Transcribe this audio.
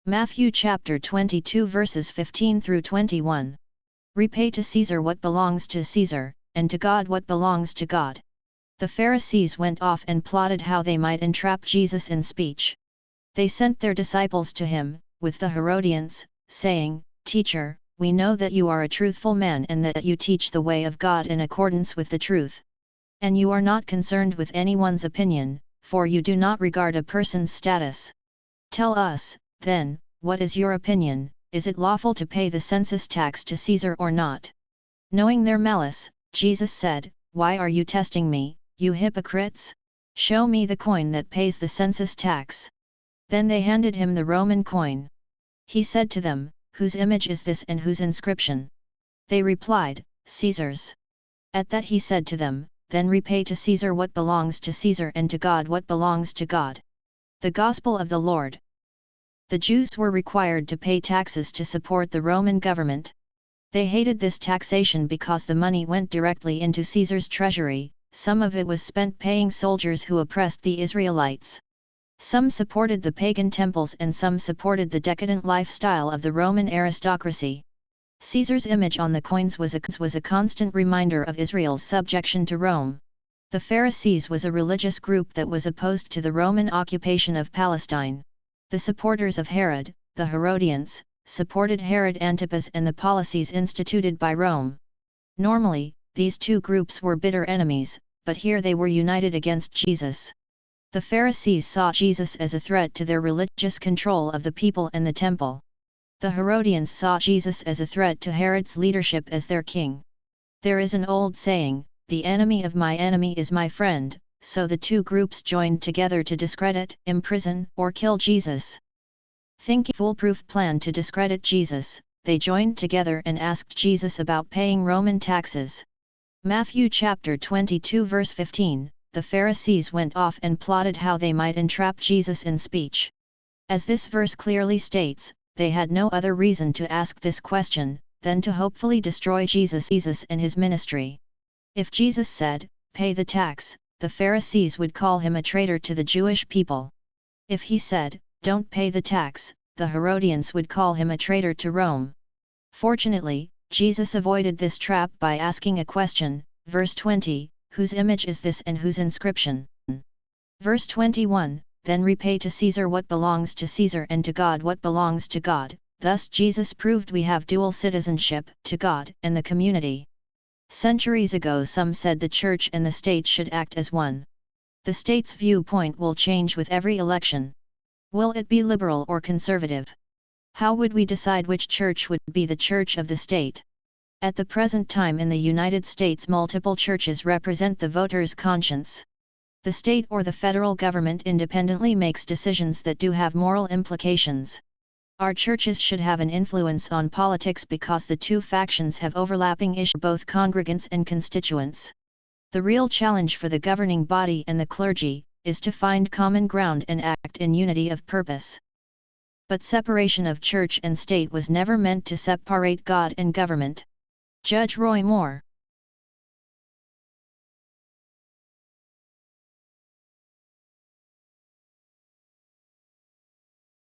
Matthew chapter 22 verses 15 through 21. Repay to Caesar what belongs to Caesar, and to God what belongs to God. The Pharisees went off and plotted how they might entrap Jesus in speech. They sent their disciples to him, with the Herodians, saying, "Teacher, we know that you are a truthful man and that you teach the way of God in accordance with the truth. And you are not concerned with anyone's opinion, for you do not regard a person's status. Tell us, then, what is your opinion? Is it lawful to pay the census tax to Caesar or not?" Knowing their malice, Jesus said, "Why are you testing me, you hypocrites? Show me the coin that pays the census tax." Then they handed him the Roman coin. He said to them, "Whose image is this and whose inscription?" They replied, "Caesar's." At that he said to them, "Then repay to Caesar what belongs to Caesar and to God what belongs to God." The Gospel of the Lord. The Jews were required to pay taxes to support the Roman government. They hated this taxation because the money went directly into Caesar's treasury. Some of it was spent paying soldiers who oppressed the Israelites. Some supported the pagan temples and some supported the decadent lifestyle of the Roman aristocracy. Caesar's image on the coins was a constant reminder of Israel's subjection to Rome. The Pharisees was a religious group that was opposed to the Roman occupation of Palestine. The supporters of Herod, the Herodians, supported Herod Antipas and the policies instituted by Rome. Normally, these two groups were bitter enemies, but here they were united against Jesus. The Pharisees saw Jesus as a threat to their religious control of the people and the temple. The Herodians saw Jesus as a threat to Herod's leadership as their king. There is an old saying, "The enemy of my enemy is my friend," so the two groups joined together to discredit, imprison, or kill Jesus. Thinking foolproof plan to discredit Jesus, they joined together and asked Jesus about paying Roman taxes. Matthew chapter 22 verse 15, the Pharisees went off and plotted how they might entrap Jesus in speech. As this verse clearly states, they had no other reason to ask this question, than to hopefully destroy Jesus and his ministry. If Jesus said, "Pay the tax," the Pharisees would call him a traitor to the Jewish people. If he said, "Don't pay the tax," the Herodians would call him a traitor to Rome. Fortunately, Jesus avoided this trap by asking a question, verse 20, "Whose image is this and whose inscription?" Verse 21, "Then repay to Caesar what belongs to Caesar and to God what belongs to God." Thus Jesus proved we have dual citizenship, to God and the community. Centuries ago some said the church and the state should act as one. The state's viewpoint will change with every election. Will it be liberal or conservative? How would we decide which church would be the church of the state? At the present time in the United States, multiple churches represent the voter's conscience. The state or the federal government independently makes decisions that do have moral implications. Our churches should have an influence on politics because the two factions have overlapping issues, both congregants and constituents. The real challenge for the governing body and the clergy is to find common ground and act in unity of purpose. But separation of church and state was never meant to separate God and government. Judge Roy Moore.